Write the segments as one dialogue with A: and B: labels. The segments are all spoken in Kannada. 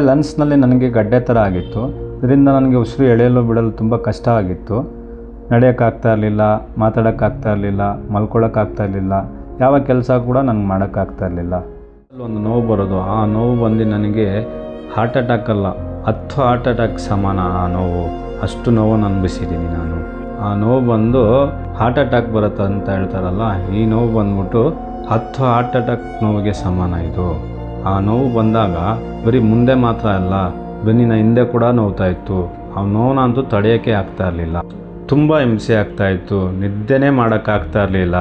A: ಲಂಗ್ಸ್ನಲ್ಲಿ ನನಗೆ ಗಡ್ಡೆ ಥರ ಆಗಿತ್ತು. ಇದರಿಂದ ನನಗೆ ಉಸಿರು ಎಳೆಯಲು ಬಿಡಲು ತುಂಬ ಕಷ್ಟ ಆಗಿತ್ತು. ನಡೆಯೋಕ್ಕಾಗ್ತಾ ಇರಲಿಲ್ಲ, ಮಾತಾಡೋಕ್ಕಾಗ್ತಾ ಇರಲಿಲ್ಲ, ಮಲ್ಕೊಳ್ಳೋಕ್ಕಾಗ್ತಾ ಇರಲಿಲ್ಲ, ಯಾವ ಕೆಲಸ ಕೂಡ ನನಗೆ ಮಾಡೋಕ್ಕಾಗ್ತಾ ಇರಲಿಲ್ಲ. ಒಂದು ನೋವು ಬರೋದು, ಆ ನೋವು ಬಂದು ನನಗೆ ಹಾರ್ಟ್ ಅಟ್ಯಾಕ್ ಅಲ್ಲ 10 ಹಾರ್ಟ್ ಅಟ್ಯಾಕ್ ಸಮಾನ. ಆ ನೋವು ಅಷ್ಟು ನೋವನ್ನು ಅನುಭವಿಸಿದ್ದೀನಿ ನಾನು. ಆ ನೋವು ಬಂದು ಹಾರ್ಟ್ ಅಟ್ಯಾಕ್ ಬರುತ್ತೆ ಅಂತ ಹೇಳ್ತಾರಲ್ಲ, ಈ ನೋವು ಬಂದ್ಬಿಟ್ಟು 10 ಹಾರ್ಟ್ ಅಟ್ಯಾಕ್ ನೋವಿಗೆ ಸಮಾನ ಇದು. ಆ ನೋವು ಬಂದಾಗ ಬರೀ ಮುಂದೆ ಮಾತ್ರ ಅಲ್ಲ, ಬೆನ್ನಿನ ಹಿಂದೆ ಕೂಡ ನೋವ್ತಾ ಇತ್ತು. ಆ ನೋವನ್ನ ಅಂತೂ ತಡೆಯೋಕ್ಕೆ ಆಗ್ತಾ ಇರಲಿಲ್ಲ. ತುಂಬ ಹಿಂಸೆ ಆಗ್ತಾಯಿತ್ತು. ನಿದ್ದೆನೇ ಮಾಡೋಕ್ಕಾಗ್ತಾ ಇರಲಿಲ್ಲ.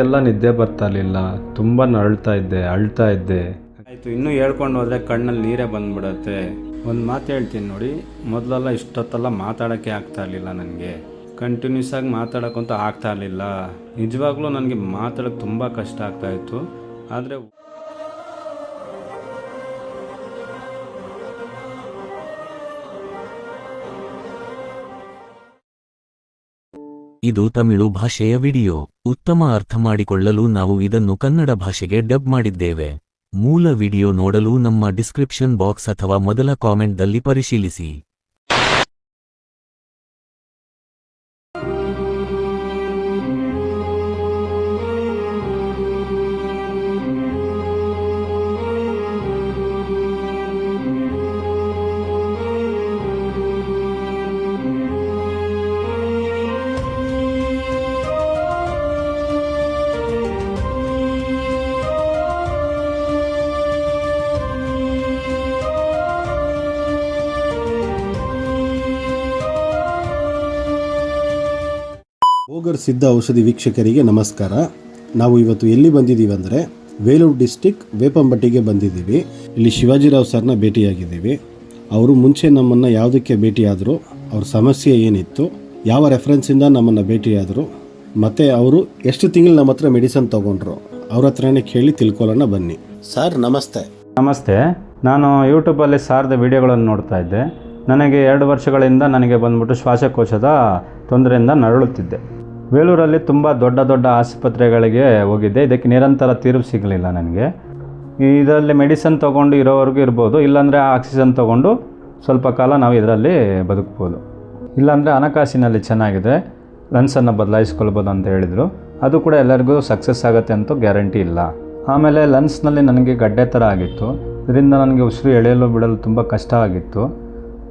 A: ಎಲ್ಲ ನಿದ್ದೆ ಬರ್ತಾ ಇರಲಿಲ್ಲ. ತುಂಬ ಅಳ್ತಾ ಇದ್ದೆ. ಆಯಿತು, ಇನ್ನೂ ಹೇಳ್ಕೊಂಡು ಹೋದರೆ ಕಣ್ಣಲ್ಲಿ ನೀರೇ ಬಂದುಬಿಡತ್ತೆ. ಒಂದು ಮಾತು ಹೇಳ್ತೀನಿ ನೋಡಿ, ಮೊದಲೆಲ್ಲ ಇಷ್ಟೊತ್ತೆಲ್ಲ ಮಾತಾಡೋಕ್ಕೆ ಆಗ್ತಾ ಇರಲಿಲ್ಲ ನನಗೆ. ಕಂಟಿನ್ಯೂಸ್ ಆಗಿ ಮಾತಾಡೋಕ್ಕಂತೂ ಆಗ್ತಾ ಇರಲಿಲ್ಲ. ನಿಜವಾಗ್ಲೂ ನನಗೆ ಮಾತಾಡೋಕ್ಕೆ ತುಂಬ ಕಷ್ಟ ಆಗ್ತಾಯಿತ್ತು. ಆದರೆ
B: ಇದು ತಮಿಳು ಭಾಷೆಯ ವಿಡಿಯೋ. ಉತ್ತಮ ಅರ್ಥ ಮಾಡಿಕೊಳ್ಳಲು ನಾವು ಇದನ್ನು ಕನ್ನಡ ಭಾಷೆಗೆ ಡಬ್ ಮಾಡಿದ್ದೇವೆ. ಮೂಲ ವಿಡಿಯೋ ನೋಡಲು ನಮ್ಮ ಡಿಸ್ಕ್ರಿಪ್ಷನ್ ಬಾಕ್ಸ್ ಅಥವಾ ಮೊದಲ ಕಾಮೆಂಟ್ದಲ್ಲಿ ಪರಿಶೀಲಿಸಿ.
C: ಓಗರ್ ಸಿದ್ಧ ಔಷಧಿ ವೀಕ್ಷಕರಿಗೆ ನಮಸ್ಕಾರ. ನಾವು ಇವತ್ತು ಎಲ್ಲಿ ಬಂದಿದ್ದೀವಿ ಅಂದರೆ ವೇಲೂರು ಡಿಸ್ಟಿಕ್ ವೇಪಂಬಟ್ಟಿಗೆ ಬಂದಿದ್ದೀವಿ. ಇಲ್ಲಿ ಶಿವಾಜಿರಾವ್ ಸರ್ನ ಭೇಟಿಯಾಗಿದ್ದೀವಿ. ಅವರು ಮುಂಚೆ ನಮ್ಮನ್ನು ಯಾವುದಕ್ಕೆ ಭೇಟಿಯಾದರು, ಅವ್ರ ಸಮಸ್ಯೆ ಏನಿತ್ತು, ಯಾವ ರೆಫರೆನ್ಸಿಂದ ನಮ್ಮನ್ನು ಭೇಟಿಯಾದರು, ಮತ್ತು ಅವರು ಎಷ್ಟು ತಿಂಗಳು ನಮ್ಮ ಹತ್ರ ಮೆಡಿಸನ್ ತೊಗೊಂಡ್ರು, ಅವ್ರ ಹತ್ರನೇ ಕೇಳಿ ತಿಳ್ಕೊಳ್ಳೋಣ ಬನ್ನಿ. ಸರ್ ನಮಸ್ತೆ.
A: ನಮಸ್ತೆ. ನಾನು ಯೂಟ್ಯೂಬಲ್ಲಿ ಸಾರ್ದ ವಿಡಿಯೋಗಳನ್ನು ನೋಡ್ತಾ ಇದ್ದೆ. ನನಗೆ 2 ವರ್ಷಗಳಿಂದ ನನಗೆ ಬಂದ್ಬಿಟ್ಟು ಶ್ವಾಸಕೋಶದ ತೊಂದರೆಯಿಂದ ನರಳುತ್ತಿದ್ದೆ. ವೇಲೂರಲ್ಲಿ ತುಂಬ ದೊಡ್ಡ ಆಸ್ಪತ್ರೆಗಳಿಗೆ ಹೋಗಿದ್ದೆ. ಇದಕ್ಕೆ ನಿರಂತರ ತೀರ್ಪು ಸಿಗಲಿಲ್ಲ ನನಗೆ. ಇದರಲ್ಲಿ ಮೆಡಿಸನ್ ತೊಗೊಂಡು ಇರೋವರೆಗೂ ಇರ್ಬೋದು, ಇಲ್ಲಾಂದರೆ ಆಕ್ಸಿಜನ್ ತೊಗೊಂಡು ಸ್ವಲ್ಪ ಕಾಲ ನಾವು ಇದರಲ್ಲಿ ಬದುಕ್ಬೋದು. ಇಲ್ಲಾಂದರೆ ಹಣಕಾಸಿನಲ್ಲಿ ಚೆನ್ನಾಗಿದೆ, ಲಂಗ್ಸನ್ನು ಬದಲಾಯಿಸ್ಕೊಳ್ಬೋದು ಅಂತ ಹೇಳಿದರು. ಅದು ಕೂಡ ಎಲ್ಲರಿಗೂ ಸಕ್ಸಸ್ ಆಗುತ್ತೆ ಅಂತೂ ಗ್ಯಾರಂಟಿ ಇಲ್ಲ. ಆಮೇಲೆ ಲಂಗ್ಸ್ನಲ್ಲಿ ನನಗೆ ಗಡ್ಡೆ ಥರ ಆಗಿತ್ತು. ಇದರಿಂದ ನನಗೆ ಉಸಿರು ಎಳೆಯಲು ಬಿಡಲು ತುಂಬ ಕಷ್ಟ ಆಗಿತ್ತು.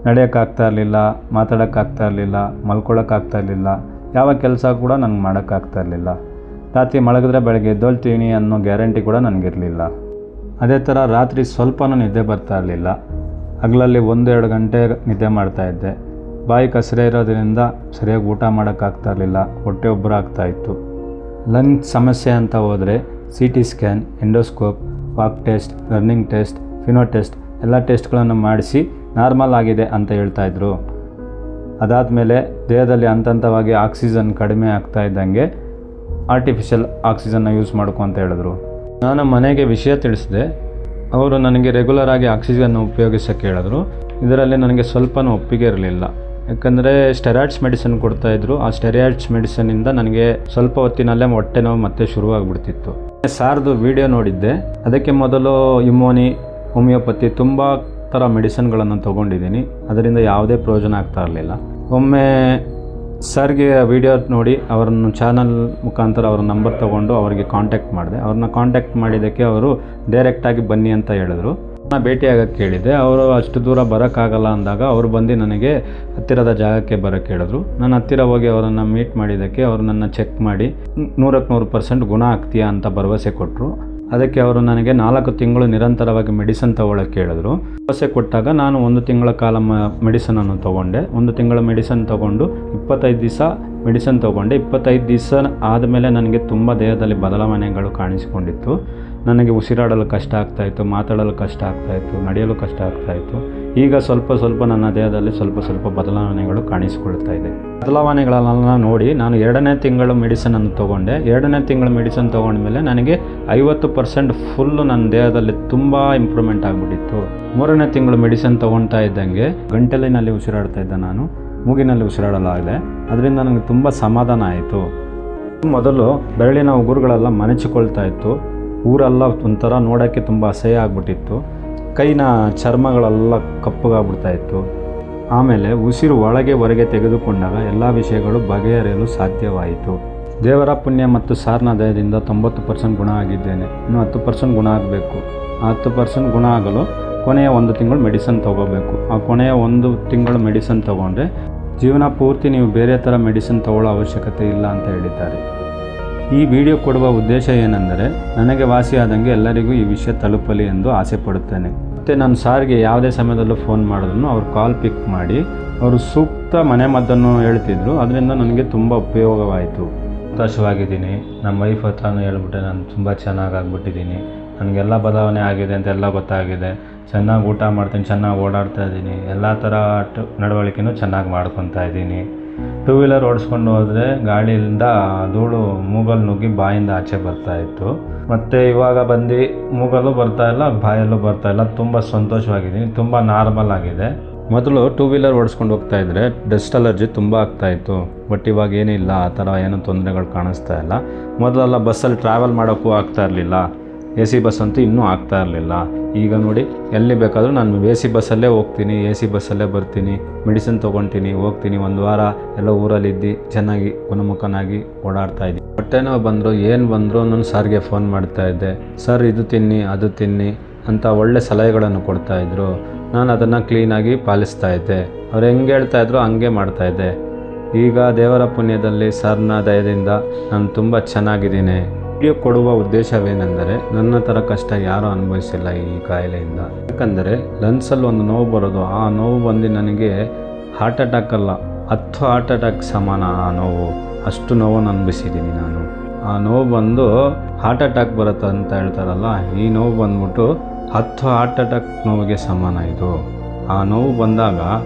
A: ನಡೆಯೋಕ್ಕಾಗ್ತಾ ಇರಲಿಲ್ಲ, ಮಾತಾಡೋಕ್ಕಾಗ್ತಾ ಇರಲಿಲ್ಲ, ಮಲ್ಕೊಳ್ಳೋಕ್ಕಾಗ್ತಾ ಇರಲಿಲ್ಲ, ಯಾವ ಕೆಲಸ ಕೂಡ ನನಗೆ ಮಾಡೋಕ್ಕಾಗ್ತಾ ಇರಲಿಲ್ಲ. ರಾತ್ರಿ ಮಲಗಿದ್ರೆ ಬೆಳಗ್ಗೆ ಎದ್ದೊಳ್ತೀನಿ ಅನ್ನೋ ಗ್ಯಾರಂಟಿ ಕೂಡ ನನಗಿರಲಿಲ್ಲ. ಅದೇ ಥರ ರಾತ್ರಿ ಸ್ವಲ್ಪನೂ ನಿದ್ದೆ ಬರ್ತಾ ಇರಲಿಲ್ಲ. ಹಗಲಲ್ಲಿ 1-2 ಗಂಟೆ ನಿದ್ದೆ ಮಾಡ್ತಾಯಿದ್ದೆ. ಬಾಯಿ ಕಸರೆ ಇರೋದ್ರಿಂದ ಸರಿಯಾಗಿ ಊಟ ಮಾಡೋಕ್ಕಾಗ್ತಾ ಇರಲಿಲ್ಲ, ಹೊಟ್ಟೆ ಉಬ್ಬರ ಆಗ್ತಾಯಿತ್ತು. ಲಂಗ್ ಸಮಸ್ಯೆ ಅಂತ ಹೋದರೆ CT scan, endoscope, walk test, learning test, Fino test ಎಲ್ಲ ಟೆಸ್ಟ್ಗಳನ್ನು ಮಾಡಿಸಿ ನಾರ್ಮಲ್ ಆಗಿದೆ ಅಂತ ಹೇಳ್ತಾಯಿದ್ರು. ಅದಾದಮೇಲೆ ದೇಹದಲ್ಲಿ ಹಂತವಾಗಿ ಆಕ್ಸಿಜನ್ ಕಡಿಮೆ ಆಗ್ತಾ ಇದ್ದಂಗೆ ಆರ್ಟಿಫಿಷಿಯಲ್ ಆಕ್ಸಿಜನ್ನ ಯೂಸ್ ಮಾಡ್ಕೊ ಅಂತ ಹೇಳಿದ್ರು. ನಾನು ಮನೆಗೆ ವಿಷಯ ತಿಳಿಸಿದೆ. ಅವರು ನನಗೆ ರೆಗ್ಯುಲರ್ ಆಗಿ ಆಕ್ಸಿಜನ್ ಉಪಯೋಗಿಸೋಕ್ಕೆ ಹೇಳಿದ್ರು. ಇದರಲ್ಲಿ ನನಗೆ ಸ್ವಲ್ಪನೂ ಒಪ್ಪಿಗೆ ಇರಲಿಲ್ಲ. ಯಾಕಂದರೆ ಸ್ಟೆರಾಯ್ಡ್ಸ್ ಮೆಡಿಸಿನ್ ಕೊಡ್ತಾಯಿದ್ರು. ಆ ಸ್ಟೆರಾಯ್ಡ್ಸ್ ಮೆಡಿಸಿನಿಂದ ನನಗೆ ಸ್ವಲ್ಪ ಹೊತ್ತಿನಲ್ಲೇ ಹೊಟ್ಟೆ ನೋವು ಮತ್ತೆ ಶುರುವಾಗ್ಬಿಡ್ತಿತ್ತು. ಸಾರ್ದು ವಿಡಿಯೋ ನೋಡಿದ್ದೆ. ಅದಕ್ಕೆ ಮೊದಲು ಇಮ್ಮೋನಿ, ಹೋಮಿಯೋಪತಿ ತುಂಬ ಥರ ಮೆಡಿಸಿನ್ಗಳನ್ನು ತೊಗೊಂಡಿದ್ದೀನಿ. ಅದರಿಂದ ಯಾವುದೇ ಪ್ರಯೋಜನ ಆಗ್ತಾ ಇರಲಿಲ್ಲ. ಒಮ್ಮೆ ಸರ್ಗೆ ವಿಡಿಯೋ ನೋಡಿ ಅವರನ್ನು ಚಾನಲ್ ಮುಖಾಂತರ ಅವರ ನಂಬರ್ ತೊಗೊಂಡು ಅವರಿಗೆ ಕಾಂಟ್ಯಾಕ್ಟ್ ಮಾಡಿದೆ. ಅವ್ರನ್ನ ಕಾಂಟ್ಯಾಕ್ಟ್ ಮಾಡಿದ್ದಕ್ಕೆ ಅವರು ಡೈರೆಕ್ಟಾಗಿ ಬನ್ನಿ ಅಂತ ಹೇಳಿದ್ರು. ನಾನು ಭೇಟಿಯಾಗಕ್ಕೆ ಕೇಳಿದೆ. ಅವರು ಅಷ್ಟು ದೂರ ಬರೋಕ್ಕಾಗಲ್ಲ ಅಂದಾಗ ಅವರು ಬಂದು ನನಗೆ ಹತ್ತಿರದ ಜಾಗಕ್ಕೆ ಬರೋಕ್ಕೆ ಹೇಳಿದ್ರು. ನಾನು ಹತ್ತಿರ ಹೋಗಿ ಅವರನ್ನು ಮೀಟ್ ಮಾಡಿದ್ದಕ್ಕೆ ಅವರು ನನ್ನ ಚೆಕ್ ಮಾಡಿ 100% ಗುಣ ಆಗ್ತೀಯಾ ಅಂತ ಭರವಸೆ ಕೊಟ್ಟರು. ಅದಕ್ಕೆ ಅವರು ನನಗೆ 4 ತಿಂಗಳು ನಿರಂತರವಾಗಿ ಮೆಡಿಸನ್ ತೊಗೊಳಕ್ಕೆ ಹೇಳಿದ್ರು. ಭರವಸೆ ಕೊಟ್ಟಾಗ ನಾನು 1 ತಿಂಗಳ ಕಾಲ ಮೆಡಿಸನನ್ನು ತೊಗೊಂಡೆ. 1 ತಿಂಗಳ ಮೆಡಿಸನ್ ತೊಗೊಂಡು 25 ದಿವಸ ಮೆಡಿಸನ್ ತೊಗೊಂಡೆ. 25 ದಿವಸ ಆದಮೇಲೆ ನನಗೆ ತುಂಬ ದೇಹದಲ್ಲಿ ಬದಲಾವಣೆಗಳು ಕಾಣಿಸಿಕೊಂಡಿತ್ತು. ನನಗೆ ಉಸಿರಾಡಲು ಕಷ್ಟ ಆಗ್ತಾಯಿತ್ತು, ಮಾತಾಡಲು ಕಷ್ಟ ಆಗ್ತಾಯಿತ್ತು, ನಡೆಯಲು ಕಷ್ಟ ಆಗ್ತಾಯಿತ್ತು. ಈಗ ಸ್ವಲ್ಪ ನನ್ನ ದೇಹದಲ್ಲಿ ಸ್ವಲ್ಪ ಬದಲಾವಣೆಗಳು ಕಾಣಿಸಿಕೊಳ್ತಾ ಇದೆ. ಬದಲಾವಣೆಗಳನ್ನೆಲ್ಲ ನೋಡಿ ನಾನು 2ನೇ ತಿಂಗಳು ಮೆಡಿಸನನ್ನು ತೊಗೊಂಡೆ. 2ನೇ ತಿಂಗಳು ಮೆಡಿಸನ್ ತೊಗೊಂಡ್ಮೇಲೆ ನನಗೆ 50% ಫುಲ್ಲು ನನ್ನ ದೇಹದಲ್ಲಿ ತುಂಬ ಇಂಪ್ರೂವ್ಮೆಂಟ್ ಆಗಿಬಿಟ್ಟಿತ್ತು. 3ನೇ ತಿಂಗಳು ಮೆಡಿಸನ್ ತೊಗೊಳ್ತಾ ಇದ್ದಂಗೆ ಗಂಟಲಿನಲ್ಲಿ ಉಸಿರಾಡ್ತಾ ಇದ್ದೆ ನಾನು, ಮೂಗಿನಲ್ಲಿ ಉಸಿರಾಡಲಾಗಿದೆ. ಅದರಿಂದ ನನಗೆ ತುಂಬ ಸಮಾಧಾನ ಆಯಿತು. ಮೊದಲು ಬೆರಳಿನ ಉಗುರುಗಳೆಲ್ಲ ಮನಚಿಕೊಳ್ತಾ ಇತ್ತು. ಊರೆಲ್ಲ ಒಂಥರ ನೋಡೋಕ್ಕೆ ತುಂಬ ಅಸಹ್ಯ ಆಗಿಬಿಟ್ಟಿತ್ತು. ಕೈನ ಚರ್ಮಗಳೆಲ್ಲ ಕಪ್ಪಗಾಗ್ಬಿಡ್ತಾ ಇತ್ತು. ಆಮೇಲೆ ಉಸಿರು ಒಳಗೆ ಹೊರಗೆ ತೆಗೆದುಕೊಂಡಾಗ ಎಲ್ಲ ವಿಷಯಗಳು ಬಗೆಹರಿಯಲು ಸಾಧ್ಯವಾಯಿತು. ದೇವರ ಪುಣ್ಯ ಮತ್ತು ಸಾರ್ನ ದಯದಿಂದ 90% ಗುಣ ಆಗಿದ್ದೇನೆ. ಇನ್ನು 10% ಗುಣ ಆಗಬೇಕು. ಆ 10% ಗುಣ ಆಗಲು ಕೊನೆಯ 1 ತಿಂಗಳು ಮೆಡಿಸನ್ ತೊಗೋಬೇಕು. ಆ ಕೊನೆಯ 1 ತಿಂಗಳು ಮೆಡಿಸನ್ ತೊಗೊಂಡ್ರೆ ಜೀವನ ಪೂರ್ತಿ ನೀವು ಬೇರೆ ಥರ ಮೆಡಿಸಿನ್ ತೊಗೊಳ್ಳೋ ಅವಶ್ಯಕತೆ ಇಲ್ಲ ಅಂತ ಹೇಳಿದ್ದಾರೆ. ಈ ವಿಡಿಯೋ ಕೊಡುವ ಉದ್ದೇಶ ಏನೆಂದರೆ ನನಗೆ ವಾಸಿಯಾದಂಗೆ ಎಲ್ಲರಿಗೂ ಈ ವಿಷಯ ತಲುಪಲಿ ಎಂದು ಆಸೆ ಪಡುತ್ತೇನೆ. ಮತ್ತು ನಾನು ಸಾರಿಗೆ ಯಾವುದೇ ಸಮಯದಲ್ಲೂ ಫೋನ್ ಮಾಡಿದ್ರು ಅವ್ರು ಕಾಲ್ ಪಿಕ್ ಮಾಡಿ ಅವರು ಸೂಕ್ತ ಮನೆಮದ್ದನ್ನು ಹೇಳ್ತಿದ್ರು. ಅದರಿಂದ ನನಗೆ ತುಂಬ ಉಪಯೋಗವಾಯಿತು. ಸಂತೋಷವಾಗಿದ್ದೀನಿ. ನಮ್ಮ ವೈಫ್ ಹತ್ರನೂ ಹೇಳ್ಬಿಟ್ಟೆ ನಾನು ತುಂಬ ಚೆನ್ನಾಗಾಗ್ಬಿಟ್ಟಿದ್ದೀನಿ, ನನಗೆಲ್ಲ ಬದಲಾವಣೆ ಆಗಿದೆ ಅಂತೆಲ್ಲ ಗೊತ್ತಾಗಿದೆ. ಚೆನ್ನಾಗಿ ಊಟ ಮಾಡ್ತೀನಿ, ಚೆನ್ನಾಗಿ ಓಡಾಡ್ತಾ ಇದ್ದೀನಿ, ಎಲ್ಲ ಥರ ನಡವಳಿಕೆನೂ ಚೆನ್ನಾಗಿ ಮಾಡ್ಕೊತಾ ಇದ್ದೀನಿ. 2 ವೀಲರ್ ಓಡಿಸ್ಕೊಂಡು ಹೋದರೆ ಗಾಳಿಯಿಂದ ಧೂಳು ಮೂಗಲ್ಲಿ ನುಗ್ಗಿ ಬಾಯಿಂದ ಆಚೆ ಬರ್ತಾಯಿತ್ತು. ಮತ್ತು ಇವಾಗ ಬಂದು ಮೂಗಲ್ಲೂ ಬರ್ತಾಯಿಲ್ಲ, ಬಾಯಲ್ಲೂ ಬರ್ತಾಯಿಲ್ಲ. ತುಂಬ ಸಂತೋಷವಾಗಿದ್ದೀನಿ, ತುಂಬ ನಾರ್ಮಲ್ ಆಗಿದೆ. ಮೊದಲು 2 ವೀಲರ್ ಓಡಿಸ್ಕೊಂಡು ಹೋಗ್ತಾಯಿದ್ರೆ ಡಸ್ಟ್ ಅಲರ್ಜಿ ತುಂಬ ಆಗ್ತಾಯಿತ್ತು. ಬಟ್ ಇವಾಗ ಏನಿಲ್ಲ, ಆ ಥರ ಏನೂ ತೊಂದರೆಗಳು ಕಾಣಿಸ್ತಾ ಇಲ್ಲ. ಮೊದಲೆಲ್ಲ ಬಸ್ಸಲ್ಲಿ ಟ್ರಾವೆಲ್ ಮಾಡೋಕ್ಕೂ ಆಗ್ತಾ ಇರಲಿಲ್ಲ. AC ಬಸ್ ಅಂತೂ ಇನ್ನೂ ಆಗ್ತಾ ಇರಲಿಲ್ಲ. ಈಗ ನೋಡಿ ಎಲ್ಲಿ ಬೇಕಾದರೂ ನಾನು AC ಬಸ್ಸಲ್ಲೇ ಹೋಗ್ತೀನಿ, AC ಬಸ್ಸಲ್ಲೇ ಬರ್ತೀನಿ, ಮೆಡಿಸಿನ್ ತೊಗೊತೀನಿ, ಹೋಗ್ತೀನಿ. 1 ವಾರ ಎಲ್ಲ ಊರಲ್ಲಿದ್ದು ಚೆನ್ನಾಗಿ ಗುಣಮುಖನಾಗಿ ಓಡಾಡ್ತಾ ಇದ್ದೀನಿ. ಹೊಟ್ಟೆ ನೋವು ಬಂದರು ಏನು ಬಂದರೂ ನಾನು ಸಾರಿಗೆ ಫೋನ್ ಮಾಡ್ತಾಯಿದ್ದೆ. ಸರ್ ಇದು ತಿನ್ನಿ ಅದು ತಿನ್ನಿ ಅಂತ ಒಳ್ಳೆ ಸಲಹೆಗಳನ್ನು ಕೊಡ್ತಾಯಿದ್ರು. ನಾನು ಅದನ್ನು ಕ್ಲೀನಾಗಿ ಪಾಲಿಸ್ತಾ ಇದ್ದೆ. ಅವ್ರು ಹೆಂಗೆ ಹೇಳ್ತಾಯಿದ್ರು ಹಂಗೆ ಮಾಡ್ತಾಯಿದ್ದೆ. ಈಗ ದೇವರ ಪುಣ್ಯದಲ್ಲಿ ಸರ್ನ ದಯದಿಂದ ನಾನು ತುಂಬ ಚೆನ್ನಾಗಿದ್ದೀನಿ. ವಿಡಿಯೋ ಕೊಡುವ ಉದ್ದೇಶವೇನೆಂದರೆ ನನ್ನ ಥರ ಕಷ್ಟ ಯಾರೂ ಅನುಭವಿಸಿಲ್ಲ ಈ ಕಾಯಿಲೆಯಿಂದ. ಯಾಕಂದರೆ ಲಂಗ್ಸಲ್ಲಿ ಒಂದು ನೋವು ಬರೋದು, ಆ ನೋವು ಬಂದು ನನಗೆ ಹಾರ್ಟ್ ಅಟ್ಯಾಕ್ ಅಲ್ಲ 10 ಹಾರ್ಟ್ ಅಟ್ಯಾಕ್ ಸಮಾನ. ಆ ನೋವು ಅಷ್ಟು ನೋವನ್ನು ಅನುಭವಿಸಿದ್ದೀನಿ ನಾನು. ಆ ನೋವು ಬಂದು ಹಾರ್ಟ್ ಅಟ್ಯಾಕ್ ಬರುತ್ತೆ ಅಂತ ಹೇಳ್ತಾರಲ್ಲ, ಈ ನೋವು ಬಂದ್ಬಿಟ್ಟು 10 ಹಾರ್ಟ್ ಅಟ್ಯಾಕ್ ನೋವಿಗೆ ಸಮಾನ ಇದು. ಆ ನೋವು ಬಂದಾಗ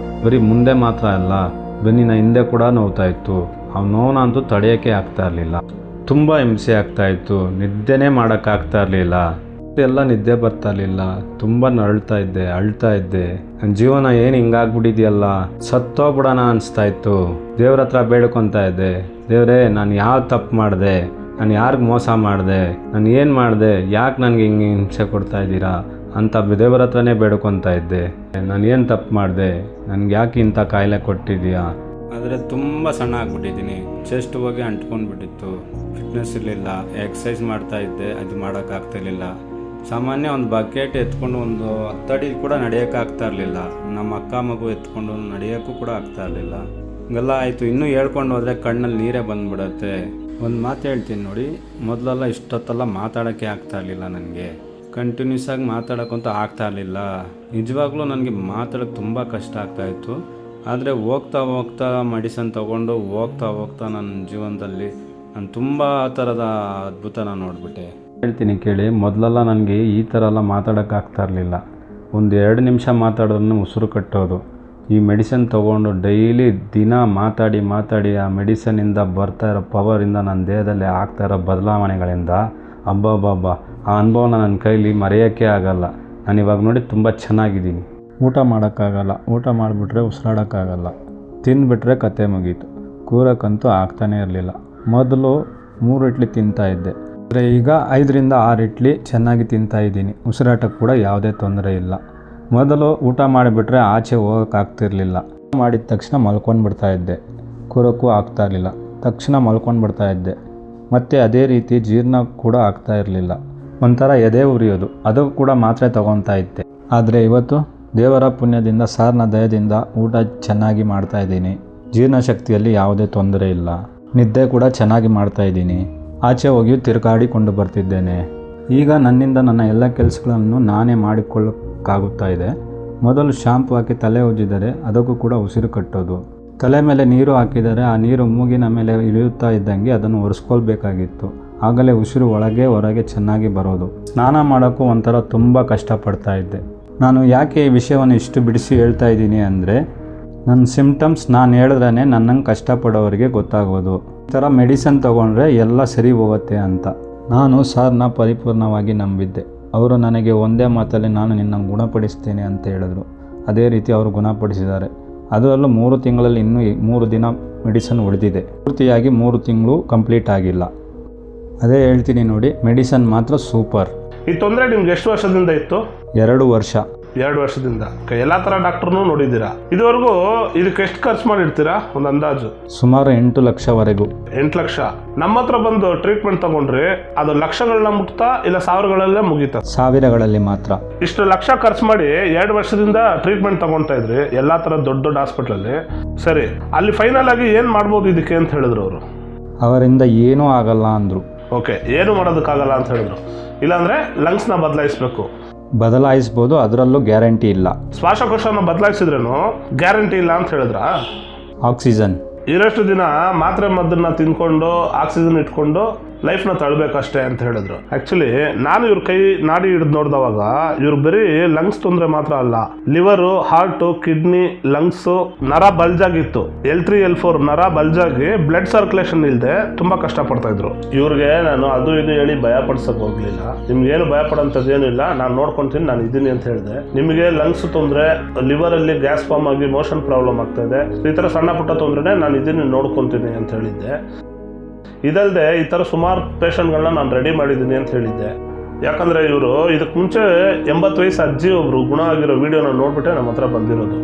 A: ಬರೀ ಮುಂದೆ ಮಾತ್ರ ಅಲ್ಲ, ಬೆನ್ನಿನ ಹಿಂದೆ ಕೂಡ ನೋವ್ತಾ ಇತ್ತು. ಆ ನೋವನ್ನ ಅಂತೂ ತಡೆಯೋಕ್ಕೆ ಆಗ್ತಾ ಇರಲಿಲ್ಲ. ತುಂಬ ಹಿಂಸೆ ಆಗ್ತಾಯಿತ್ತು. ನಿದ್ದೆನೇ ಮಾಡೋಕ್ಕಾಗ್ತಾ ಇರಲಿಲ್ಲ. ಎಲ್ಲ ನಿದ್ದೆ ಬರ್ತಾ ಇರಲಿಲ್ಲ. ತುಂಬ ನರಳ್ತಾ ಇದ್ದೆ, ಅಳ್ತಾ ಇದ್ದೆ. ನನ್ನ ಜೀವನ ಏನು ಹಿಂಗಾಗ್ಬಿಟ್ಟಿದೆಯಲ್ಲ, ಸತ್ತೋಗ್ಬಿಡೋಣ ಅನಿಸ್ತಾ ಇತ್ತು. ದೇವ್ರ ಹತ್ರ ಬೇಡ್ಕೊತಾ ಇದ್ದೆ, ದೇವರೇ ನಾನು ಯಾವ ತಪ್ಪು ಮಾಡಿದೆ, ನಾನು ಯಾರಿಗೆ ಮೋಸ ಮಾಡಿದೆ, ನಾನು ಏನು ಮಾಡಿದೆ, ಯಾಕೆ ನನಗೆ ಹಿಂಗೆ ಹಿಂಸೆ ಕೊಡ್ತಾ ಇದ್ದೀರಾ ಅಂತ ದೇವರ ಹತ್ರನೇ ಬೇಡ್ಕೊತಾ ಇದ್ದೆ. ನಾನು ಏನು ತಪ್ಪು ಮಾಡಿದೆ, ನನಗೆ ಯಾಕೆ ಇಂಥ ಕಾಯಿಲೆ ಕೊಟ್ಟಿದ್ದೀಯಾ. ಆದರೆ ತುಂಬ ಸಣ್ಣ ಆಗಿಬಿಟ್ಟಿದ್ದೀನಿ. ಚೆಸ್ಟ್ ಹೋಗಿ ಅಂಟ್ಕೊಂಡ್ಬಿಟ್ಟಿತ್ತು. ಫಿಟ್ನೆಸ್ ಇರಲಿಲ್ಲ. ಎಕ್ಸಸೈಸ್ ಮಾಡ್ತಾಯಿದ್ದೆ, ಅದು ಮಾಡೋಕ್ಕಾಗ್ತಿರ್ಲಿಲ್ಲ. ಸಾಮಾನ್ಯ ಒಂದು ಬಕೆಟ್ ಎತ್ಕೊಂಡು ಒಂದು 10 ಅಡಿ ಕೂಡ ನಡೆಯೋಕ್ಕಾಗ್ತಾ ಇರಲಿಲ್ಲ. ನಮ್ಮ ಅಕ್ಕ ಮಗು ಎತ್ಕೊಂಡು ನಡೆಯೋಕ್ಕೂ ಕೂಡ ಆಗ್ತಾ ಇರಲಿಲ್ಲ. ಹಿಂಗೆಲ್ಲ ಆಯಿತು. ಇನ್ನೂ ಹೇಳ್ಕೊಂಡು ಹೋದರೆ ಕಣ್ಣಲ್ಲಿ ನೀರೇ ಬಂದುಬಿಡತ್ತೆ. ಒಂದು ಮಾತು ಹೇಳ್ತೀನಿ ನೋಡಿ, ಮೊದಲೆಲ್ಲ ಇಷ್ಟೊತ್ತೆಲ್ಲ ಮಾತಾಡೋಕ್ಕೆ ಆಗ್ತಾ ಇರಲಿಲ್ಲ. ನನಗೆ ಕಂಟಿನ್ಯೂಸ್ ಆಗಿ ಮಾತಾಡೋಕ್ಕಂತೂ ಆಗ್ತಾ ಇರಲಿಲ್ಲ. ನಿಜವಾಗ್ಲೂ ನನಗೆ ಮಾತಾಡೋಕ್ಕೆ ತುಂಬ ಕಷ್ಟ ಆಗ್ತಾಯಿತ್ತು. ಆದರೆ ಹೋಗ್ತಾ ಹೋಗ್ತಾ ಮೆಡಿಸನ್ ತೊಗೊಂಡು ಹೋಗ್ತಾ ನನ್ನ ಜೀವನದಲ್ಲಿ ನಾನು ತುಂಬ ಥರದ ಅದ್ಭುತನ ನೋಡಿಬಿಟ್ಟೆ. ಹೇಳ್ತೀನಿ ಕೇಳಿ, ಮೊದಲೆಲ್ಲ ನನಗೆ ಈ ಥರ ಎಲ್ಲ ಮಾತಾಡೋಕ್ಕಾಗ್ತಾ ಇರಲಿಲ್ಲ. ಒಂದು 2 ನಿಮಿಷ ಮಾತಾಡೋದನ್ನು ಉಸಿರು ಕಟ್ಟೋದು. ಈ ಮೆಡಿಸನ್ ತೊಗೊಂಡು ಡೈಲಿ ದಿನ ಮಾತಾಡಿ ಆ ಮೆಡಿಸನಿಂದ ಬರ್ತಾ ಇರೋ ಪವರಿಂದ ನನ್ನ ದೇಹದಲ್ಲಿ ಆಗ್ತಾ ಇರೋ ಬದಲಾವಣೆಗಳಿಂದ ಅಬ್ಬಬ್ಬಬ್ಬ ಆ ಅನುಭವನ ನನ್ನ ಕೈಲಿ ಮರೆಯೋಕ್ಕೆ ಆಗಲ್ಲ. ನಾನು ಇವಾಗ ನೋಡಿ ತುಂಬ ಚೆನ್ನಾಗಿದ್ದೀನಿ. ಊಟ ಮಾಡೋಕ್ಕಾಗಲ್ಲ, ಊಟ ಮಾಡಿಬಿಟ್ರೆ ಉಸಿರಾಡೋಕ್ಕಾಗಲ್ಲ, ತಿಂದುಬಿಟ್ರೆ ಕತೆ ಮುಗೀತು. ಕೂರಕ್ಕಂತೂ ಆಗ್ತಾನೇ ಇರಲಿಲ್ಲ. ಮೊದಲು 3 ಇಡ್ಲಿ ತಿಂತಾಯಿದ್ದೆ, ಆದರೆ ಈಗ 5ರಿಂದ 6 ಇಡ್ಲಿ ಚೆನ್ನಾಗಿ ತಿಂತಾಯಿದ್ದೀನಿ. ಉಸಿರಾಟಕ್ಕೆ ಕೂಡ ಯಾವುದೇ ತೊಂದರೆ ಇಲ್ಲ. ಮೊದಲು ಊಟ ಮಾಡಿಬಿಟ್ರೆ ಆಚೆ ಹೋಗೋಕ್ಕಾಗ್ತಿರ್ಲಿಲ್ಲ. ಮಾಡಿದ ತಕ್ಷಣ ಮಲ್ಕೊಂಡ್ಬಿಡ್ತಾಯಿದ್ದೆ, ಕೂರೋಕ್ಕೂ ಆಗ್ತಾಯಿರಲಿಲ್ಲ. ತಕ್ಷಣ ಮಲ್ಕೊಂಡ್ಬಿಡ್ತಾಯಿದ್ದೆ. ಮತ್ತು ಅದೇ ರೀತಿ ಜೀರ್ಣ ಕೂಡ ಆಗ್ತಾ ಇರಲಿಲ್ಲ. ಒಂಥರ ಎದೆ ಉರಿಯೋದು, ಅದಕ್ಕೂ ಕೂಡ ಮಾತ್ರೆ ತೊಗೊತಾ ಇದ್ದೆ. ಆದರೆ ಇವತ್ತು ದೇವರ ಪುಣ್ಯದಿಂದ ಸಾರ್ನ ದಯದಿಂದ ಊಟ ಚೆನ್ನಾಗಿ ಮಾಡ್ತಾಯಿದ್ದೀನಿ. ಜೀರ್ಣಶಕ್ತಿಯಲ್ಲಿ ಯಾವುದೇ ತೊಂದರೆ ಇಲ್ಲ. ನಿದ್ದೆ ಕೂಡ ಚೆನ್ನಾಗಿ ಮಾಡ್ತಾಯಿದ್ದೀನಿ. ಆಚೆ ಹೋಗಿ ತಿರುಗಾಡಿಕೊಂಡು ಬರ್ತಿದ್ದೇನೆ. ಈಗ ನನ್ನಿಂದ ನನ್ನ ಎಲ್ಲ ಕೆಲಸಗಳನ್ನು ನಾನೇ ಮಾಡಿಕೊಳ್ಳೋಕ್ಕಾಗುತ್ತಾ ಇದೆ. ಮೊದಲು ಶಾಂಪು ಹಾಕಿ ತಲೆ ಉಜ್ಜಿದರೆ ಅದಕ್ಕೂ ಕೂಡ ಉಸಿರು ಕಟ್ಟೋದು. ತಲೆ ಮೇಲೆ ನೀರು ಹಾಕಿದರೆ ಆ ನೀರು ಮೂಗಿನ ಮೇಲೆ ಇಳಿಯುತ್ತಾ ಇದ್ದಂಗೆ ಅದನ್ನು ಒರೆಸ್ಕೊಳ್ಬೇಕಾಗಿತ್ತು. ಆಗಲೇ ಉಸಿರು ಒಳಗೆ ಹೊರಗೆ ಚೆನ್ನಾಗಿ ಬರೋದು. ಸ್ನಾನ ಮಾಡೋಕ್ಕೂ ಒಂಥರ ತುಂಬ ಕಷ್ಟಪಡ್ತಾ ಇದ್ದೆ. ನಾನು ಯಾಕೆ ಈ ವಿಷಯವನ್ನು ಇಷ್ಟು ಬಿಡಿಸಿ ಹೇಳ್ತಾ ಇದ್ದೀನಿ ಅಂದರೆ, ನನ್ನ ಸಿಮ್ಟಮ್ಸ್ ನಾನು ಹೇಳಿದ್ರೇ ನನ್ನಂಗೆ ಕಷ್ಟಪಡೋರಿಗೆ ಗೊತ್ತಾಗೋದು. ಈ ಥರ ಮೆಡಿಸನ್ ತೊಗೊಂಡ್ರೆ ಎಲ್ಲ ಸರಿ ಹೋಗುತ್ತೆ ಅಂತ. ನಾನು ಸಾರ್ನ ಪರಿಪೂರ್ಣವಾಗಿ ನಂಬಿದ್ದೆ. ಅವರು ನನಗೆ ಒಂದೇ ಮಾತಲ್ಲಿ ನಾನು ನಿನ್ನನ್ನು ಗುಣಪಡಿಸ್ತೀನಿ ಅಂತ ಹೇಳಿದ್ರು. ಅದೇ ರೀತಿ ಅವರು ಗುಣಪಡಿಸಿದ್ದಾರೆ. ಅದರಲ್ಲೂ 3 ತಿಂಗಳಲ್ಲಿ ಇನ್ನೂ 3 ದಿನ ಮೆಡಿಸನ್ ಉಳಿದಿದೆ. ಪೂರ್ತಿಯಾಗಿ 3 ತಿಂಗಳು ಕಂಪ್ಲೀಟ್ ಆಗಿಲ್ಲ. ಅದೇ ಹೇಳ್ತೀನಿ ನೋಡಿ, ಮೆಡಿಸನ್ ಮಾತ್ರ ಸೂಪರ್.
D: ಈ ತೊಂದರೆ ನಿಮ್ಗೆ ಎಷ್ಟು ವರ್ಷದಿಂದ ಇತ್ತು?
A: 2 ವರ್ಷ.
D: 2 ವರ್ಷದಿಂದ. ಎಲ್ಲ ಥರ ಡಾಕ್ಟ್ರನ್ನೂ ನೋಡಿದ್ದೀರಾ. ಇದುವರೆಗೂ ಇದಕ್ಕೆ ಎಷ್ಟು ಖರ್ಚು ಮಾಡಿರ್ತೀರಾ ಒಂದು ಅಂದಾಜು?
A: ಸುಮಾರು 8 ಲಕ್ಷವರೆಗೂ.
D: 8 ಲಕ್ಷ. ನಮ್ಮ ಹತ್ರ ಬಂದು ಟ್ರೀಟ್ಮೆಂಟ್ ತಗೊಂಡ್ರೆ ಅದು ಲಕ್ಷಗಳನ್ನ ಮುಟ್ತಾ ಇಲ್ಲ ಸಾವಿರಗಳಲ್ಲೇ ಮುಗೀತಾ?
A: ಸಾವಿರಗಳಲ್ಲಿ ಮಾತ್ರ.
D: ಇಷ್ಟು ಲಕ್ಷ ಖರ್ಚು ಮಾಡಿ 2 ವರ್ಷದಿಂದ ಟ್ರೀಟ್ಮೆಂಟ್ ತಗೊಳ್ತಾ ಇದ್ರಿ ಎಲ್ಲ ಥರ ದೊಡ್ಡ ದೊಡ್ಡ ಹಾಸ್ಪಿಟ್ಲಲ್ಲಿ. ಸರಿ, ಅಲ್ಲಿ ಫೈನಲ್ ಆಗಿ ಏನು ಮಾಡ್ಬೋದು ಇದಕ್ಕೆ ಅಂತ ಹೇಳಿದ್ರು ಅವರು?
A: ಅವರಿಂದ ಏನೂ ಆಗಲ್ಲ ಅಂದರು.
D: ಓಕೆ, ಏನು ಮಾಡೋದಕ್ಕಾಗಲ್ಲ ಅಂತ ಹೇಳಿದ್ರು. ಇಲ್ಲಾಂದರೆ ಲಂಗ್ಸ್ನ ಬದಲಾಯಿಸಬೇಕು.
A: ಬದಲಾಯಿಸ್ಬೋದು, ಅದರಲ್ಲೂ ಗ್ಯಾರಂಟಿ ಇಲ್ಲ.
D: ಶ್ವಾಸಕೋಶನ ಬದಲಾಯಿಸಿದ್ರೇನು ಗ್ಯಾರಂಟಿ ಇಲ್ಲ ಅಂತ ಹೇಳಿದ್ರಾ?
A: ಆಕ್ಸಿಜನ್
D: ಇರೋಷ್ಟು ದಿನ ಮಾತ್ರೆ ಮದ್ದನ್ನ ತಿನ್ಕೊಂಡು ಆಕ್ಸಿಜನ್ ಇಟ್ಕೊಂಡು ಲೈಫ್ನ ತಳ್ಬೇಕಷ್ಟೇ ಅಂತ ಹೇಳಿದ್ರು. ಆ್ಯಕ್ಚುಲಿ ನಾನು ಇವ್ರ ಕೈ ನಾಡಿ ಹಿಡಿದು ನೋಡಿದವಾಗ ಇವ್ರು ಬರೀ ಲಂಗ್ಸ್ ತೊಂದರೆ ಮಾತ್ರ ಅಲ್ಲ, ಲಿವರು, ಹಾರ್ಟು, ಕಿಡ್ನಿ, ಲಂಗ್ಸು, ನರ ಬಲ್ಜಾಗಿತ್ತು. L3 L4 ನರ ಬಲ್ಜಾಗಿ ಬ್ಲಡ್ ಸರ್ಕ್ಯುಲೇಷನ್ ಇಲ್ಲದೆ ತುಂಬ ಕಷ್ಟಪಡ್ತಾ ಇದ್ರು. ಇವ್ರಿಗೆ ನಾನು ಅದು ಇದು ಹೇಳಿ ಭಯ ಪಡಿಸೋಕೆ ಹೋಗ್ಲಿಲ್ಲ. ನಿಮ್ಗೇನು ಭಯ ಪಡೋಂಥದ್ದೇನು ಇಲ್ಲ, ನಾನು ನೋಡ್ಕೊತೀನಿ, ನಾನು ಇದ್ದೀನಿ ಅಂತ ಹೇಳಿದೆ. ನಿಮಗೆ ಲಂಗ್ಸ್ ತೊಂದರೆ, ಲಿವರಲ್ಲಿ ಗ್ಯಾಸ್ ಫಾರ್ಮ್ ಆಗಿ ಮೋಷನ್ ಪ್ರಾಬ್ಲಮ್ ಆಗ್ತಾ ಇದೆ, ಈ ಥರ ಸಣ್ಣ ಪುಟ್ಟ ತೊಂದರೆ, ನಾನು ಇದನ್ನು ನೋಡ್ಕೊತೀನಿ ಅಂತ ಹೇಳಿದ್ದೆ. ಇದಲ್ಲದೆ ಈ ಥರ ಸುಮಾರು ಪೇಷಂಟ್ಗಳನ್ನ ನಾನು ರೆಡಿ ಮಾಡಿದ್ದೀನಿ ಅಂತ ಹೇಳಿದ್ದೆ. ಯಾಕಂದರೆ ಇವರು ಇದಕ್ಕೆ ಮುಂಚೆ 80 ವಯಸ್ಸು ಅಜ್ಜಿ ಒಬ್ಬರು ಗುಣ ಆಗಿರೋ ವೀಡಿಯೋನ ನೋಡ್ಬಿಟ್ಟೆ ನಮ್ಮ ಹತ್ರ ಬಂದಿರೋದು.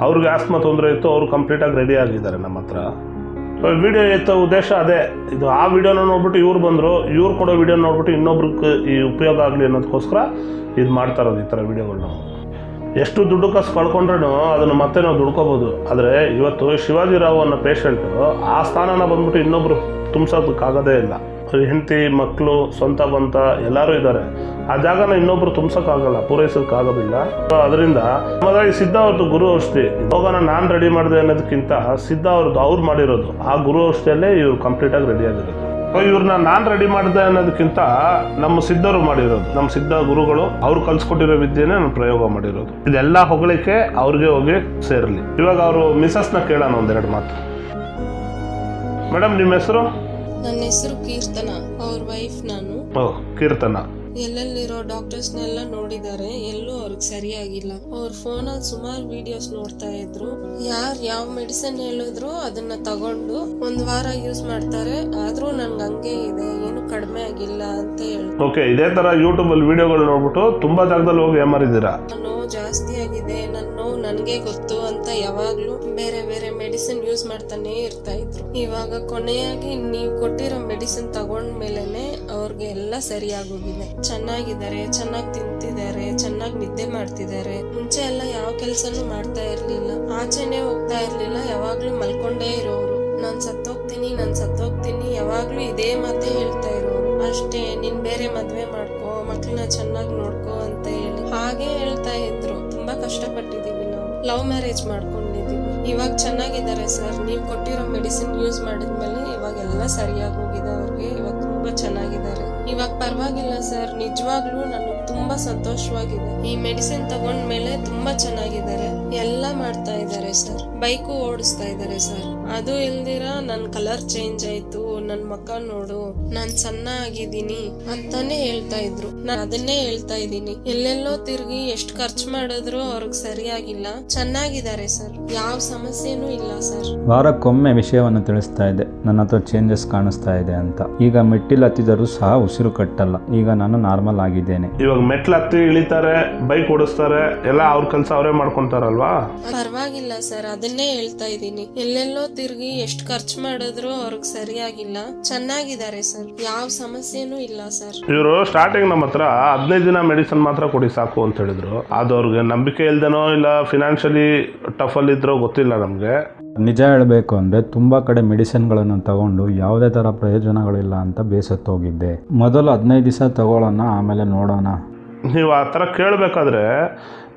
D: ಅವ್ರಿಗೆ ಆಸ್ಮಾ ತೊಂದರೆ ಇತ್ತು, ಅವರು ಕಂಪ್ಲೀಟಾಗಿ ರೆಡಿ ಆಗಿದ್ದಾರೆ ನಮ್ಮ ಹತ್ರ. ವಿಡಿಯೋ ಎತ್ತೋ ಉದ್ದೇಶ ಅದೇ. ಇದು ಆ ವಿಡಿಯೋನ ನೋಡ್ಬಿಟ್ಟು ಇವ್ರು ಬಂದರು, ಇವ್ರು ಕೊಡೋ ವಿಡಿಯೋ ನೋಡ್ಬಿಟ್ಟು ಇನ್ನೊಬ್ರಿಗೆ ಈ ಉಪಯೋಗ ಆಗಲಿ ಅನ್ನೋದಕ್ಕೋಸ್ಕರ ಇದು ಮಾಡ್ತಾ ಇರೋದು. ಈ ಥರ ವಿಡಿಯೋಗಳನ್ನ ಎಷ್ಟು ದುಡ್ಡು ಕಾಸು ಕಳ್ಕೊಂಡ್ರೂ ಅದನ್ನು ಮತ್ತೆ ನಾವು ದುಡ್ಕೋಬೋದು. ಆದರೆ ಇವತ್ತು ಶಿವಾಜಿರಾವ್ ಅನ್ನೋ ಪೇಷಂಟು ಆ ಸ್ಥಾನನ ಬಂದ್ಬಿಟ್ಟು ಇನ್ನೊಬ್ರು ತುಂಬಿಸೋದಕ್ಕಾಗೋದೇ ಇಲ್ಲ. ಹೆಂಡತಿ, ಮಕ್ಕಳು, ಸ್ವಂತ ಬಂತ ಎಲ್ಲರೂ ಇದ್ದಾರೆ. ಆ ಜಾಗನ ಇನ್ನೊಬ್ರು ತುಂಬಿಸೋಕ್ಕಾಗಲ್ಲ, ಪೂರೈಸೋಕ್ಕಾಗೋದಿಲ್ಲ. ಅದರಿಂದ ಈ ಸಿದ್ಧ ಅವ್ರದ್ದು ಗುರು ಔಷಧಿ ಯೋಗನ ನಾನು ರೆಡಿ ಮಾಡಿದೆ ಅನ್ನೋದಕ್ಕಿಂತ ಸಿದ್ಧ ಅವ್ರದ್ದು ಅವ್ರು ಮಾಡಿರೋದು ಆ ಗುರು ಔಷಧಿಯಲ್ಲೇ ಇವ್ರು ಕಂಪ್ಲೀಟಾಗಿ ರೆಡಿ ಆಗಿರೋದು. ಇವ್ರನ್ನ ನಾನು ರೆಡಿ ಮಾಡಿದೆ ಅನ್ನೋದಕ್ಕಿಂತ ನಮ್ಮ ಸಿದ್ಧರು ಮಾಡಿರೋದು, ನಮ್ಮ ಸಿದ್ಧ ಗುರುಗಳು ಅವ್ರು ಕಲ್ಸ್ಕೊಟ್ಟಿರೋ ವಿದ್ಯೆನೇ ನಾನು ಪ್ರಯೋಗ ಮಾಡಿರೋದು. ಇದೆಲ್ಲ ಹೊಗಳಿಕೆ ಅವ್ರಿಗೆ ಹೋಗಿ ಸೇರಲಿ. ಇವಾಗ ಅವರು ಮಿಸಸ್ನ ಕೇಳೋಣ ಒಂದೆರಡು ಮಾತು. ಮೇಡಮ್, ನಿಮ್ಮ ಹೆಸರು?
E: ನನ್ನ ಹೆಸರು ಕೀರ್ತನ, ಅವ್ರ ವೈಫ್ ನಾನು.
D: ಕೀರ್ತನ.
E: ಎಲ್ಲೆಲ್ಲಿರೋ ಡಾಕ್ಟರ್ಸ್ನೆಲ್ಲ ನೋಡಿದ್ದಾರೆ, ಎಲ್ಲೂ ಅವ್ರಿಗೆ ಸರಿಯಾಗಿಲ್ಲ. ಅವ್ರ ಫೋನಲ್ಲಿ ಸುಮಾರು ವಿಡಿಯೋಸ್ ನೋಡ್ತಾ ಇದ್ರು. ಯಾವ ಮೆಡಿಸಿನ್ ಹೇಳಿದ್ರು ಅದನ್ನ ತಗೊಂಡು 1 ವಾರ ಯೂಸ್ ಮಾಡ್ತಾರೆ, ಆದ್ರೂ ನನ್ಗೆ ಹಂಗೆ ಇದೆ, ಏನು ಕಡಿಮೆ ಆಗಿಲ್ಲ ಅಂತ ಹೇಳಿ.
D: ಓಕೆ, ಇದೇ ತರ ಯೂಟ್ಯೂಬ್ ಅಲ್ಲಿ ವಿಡಿಯೋಗಳು ನೋಡ್ಬಿಟ್ಟು ತುಂಬಾ ಜಾಗದಲ್ಲಿ ಹೋಗಿ ಏಮಾರಿದ್ದೀರಾ?
E: ನೋವು ಜಾಸ್ತಿ ಆಗಿದೆ, ನನ್ನ ನೋವು ನನ್ಗೆ ಗೊತ್ತು ಅಂತ ಯಾವಾಗ್ಲೂ ಬೇರೆ ಬೇರೆ ಮೆಡಿಸಿನ್ ಯೂಸ್ ಮಾಡ್ತಾನೆ ಇರ್ತಾ ಇದ್ರು. ಇವಾಗ ಕೊನೆಯಾಗಿ ನೀವು ಕೊಟ್ಟಿರೋ ಮೆಡಿಸಿನ್ ತಗೊಂಡ್ಮೇಲೆನೆ ಅವ್ರಿಗೆ ಎಲ್ಲ ಸರಿಯಾಗೋಗಿದೆ. ಚೆನ್ನಾಗಿದ್ದಾರೆ, ಚೆನ್ನಾಗಿ ತಿಂತಿದ್ದಾರೆ, ಚೆನ್ನಾಗಿ ನಿದ್ದೆ ಮಾಡ್ತಿದ್ದಾರೆ. ಮುಂಚೆ ಎಲ್ಲ ಯಾವ ಕೆಲ್ಸನೂ ಮಾಡ್ತಾ ಇರ್ಲಿಲ್ಲ, ಆಚೆನೆ ಹೋಗ್ತಾ ಇರ್ಲಿಲ್ಲ, ಯಾವಾಗ್ಲೂ ಮಲ್ಕೊಂಡೇ ಇರೋರು. ನಾನ್ ಸತ್ತೋಗ್ತೀನಿ ಯಾವಾಗ್ಲೂ ಇದೇ ಮಾತೇ ಹೇಳ್ತಾ ಇರೋರು. ಅಷ್ಟೇ, ನೀನ್ ಬೇರೆ ಮದ್ವೆ ಮಾಡ್ಕೋ, ಮಕ್ಳನ್ನ ಚೆನ್ನಾಗಿ ನೋಡ್ಕೋ ಅಂತ ಹೇಳಿ ಹಾಗೆ ಹೇಳ್ತಾ ಇದ್ರು. ತುಂಬಾ ಕಷ್ಟಪಟ್ಟಿದೀವಿ ನಾವು, ಲವ್ ಮ್ಯಾರೇಜ್ ಮಾಡ್ಕೊಂಡಿದೀವಿ. ಇವಾಗ ಚೆನ್ನಾಗಿದ್ದಾರೆ ಸರ್. ನೀವು ಕೊಟ್ಟಿರೋ ಮೆಡಿಸಿನ್ ಯೂಸ್ ಮಾಡಿದ್ಮೇಲೆ ಇವಾಗ ಎಲ್ಲ ಸರಿಯಾಗಿ ಹೋಗಿದೆ ಅವ್ರಿಗೆ. ಇವಾಗ ತುಂಬಾ ಚೆನ್ನಾಗಿದ್ದಾರೆ. ಇವಾಗ ಪರವಾಗಿಲ್ಲ ಸರ್, ನಿಜವಾಗ್ಲೂ ನನಗೆ ತುಂಬಾ ಸಂತೋಷವಾಗಿದೆ. ಈ ಮೆಡಿಸಿನ್ ತಗೊಂಡ್ಮೇಲೆ ತುಂಬಾ ಚೆನ್ನಾಗಿದ್ದಾರೆ, ಎಲ್ಲ ಮಾಡ್ತಾ ಇದ್ದಾರೆ ಸರ್. ಬೈಕು ಓಡಿಸ್ತಾ ಇದ್ದಾರೆ ಸರ್. ಅದು ಇಲ್ದಿರ ನನ್ ಕಲರ್ ಚೇಂಜ್ ಆಯ್ತು, ನನ್ ಮಕ್ಕ ನೋಡು, ನಾನ್ ಸಣ್ಣ ಆಗಿದ್ದೀನಿ ಅಂತಾನೆ ಹೇಳ್ತಾ ಇದ್ರು. ನಾನ್ ಅದನ್ನೇ ಹೇಳ್ತಾ ಇದ್ದೀನಿ. ಎಲ್ಲೆಲ್ಲೋ ತಿರ್ಗಿ ಎಷ್ಟು ಖರ್ಚು ಮಾಡಿದ್ರು ಅವ್ರಿಗೆ ಸರಿಯಾಗಿಲ್ಲ, ಚೆನ್ನಾಗಿದ್ದಾರೆ ಸರ್, ಯಾವ ಸಮಸ್ಯೆನೂ ಇಲ್ಲ ಸರ್.
A: ವಾರಕ್ಕೊಮ್ಮೆ ವಿಷಯವನ್ನು ತಿಳಿಸ್ತಾ ಇದ್ದೆ, ನನ್ನ ಹತ್ರ ಚೇಂಜಸ್ ಕಾಣಿಸ್ತಾ ಇದೆ ಅಂತ. ಈಗ ಮೆಟ್ಟಿಲು ಹತ್ತಿದರೂ ಸಹ ಉಸಿರು ಕಟ್ಟಲ್ಲ, ಈಗ ನಾನು ನಾರ್ಮಲ್ ಆಗಿದ್ದೇನೆ.
D: ಇವಾಗ ಮೆಟ್ಲು ಹತ್ತಿ ಇಳಿತಾರೆ, ಬೈಕ್ ಓಡಿಸ್ತಾರೆ, ಎಲ್ಲ ಅವ್ರ ಕೆಲಸ ಅವರೇ ಮಾಡ್ಕೊಂತಾರಲ್ವಾ?
E: ಪರವಾಗಿಲ್ಲ ಸರ್, ಅದನ್ನೇ ಹೇಳ್ತಾ ಇದ್ದೀನಿ. ಎಲ್ಲೆಲ್ಲೋ ತಿರ್ಗಿ ಎಷ್ಟು ಖರ್ಚು ಮಾಡಿದ್ರು ಅವ್ರಿಗೆ ಸರಿಯಾಗಿಲ್ಲ, ಚೆನ್ನಾಗಿದ್ದಾರೆ ಸರ್, ಯಾವ ಸಮಸ್ಯೆನೂ ಇಲ್ಲ ಸರ್.
D: ಇವರು ಸ್ಟಾರ್ಟಿಂಗ್ ನಮ್ಮ ಹತ್ರ 15 ದಿನ ಮೆಡಿಸಿನ್ ಮಾತ್ರ ಕೊಡಿ ಸಾಕು ಅಂತ ಹೇಳಿದ್ರು. ಅದು ಅವ್ರಿಗೆ ನಂಬಿಕೆ ಇಲ್ದೇನೋ ಇಲ್ಲ ಫಿನಾನ್ಷಿಯಲಿ ಟಫ್ ಅಲ್ಲಿ ಇದ್ರೋ ಗೊತ್ತಿಲ್ಲ ನಮ್ಗೆ.
A: ನಿಜ ಹೇಳಬೇಕು ಅಂದರೆ ತುಂಬ ಕಡೆ ಮೆಡಿಸಿನ್ಗಳನ್ನು ತಗೊಂಡು ಯಾವುದೇ ಥರ ಪ್ರಯೋಜನಗಳಿಲ್ಲ ಅಂತ ಬೇಸತ್ತೋಗಿದ್ದೆ. ಮೊದಲು 15 ದಿವಸ ತಗೊಳ್ಳೋಣ, ಆಮೇಲೆ ನೋಡೋಣ.
D: ನೀವು ಆ ಥರ ಕೇಳಬೇಕಾದ್ರೆ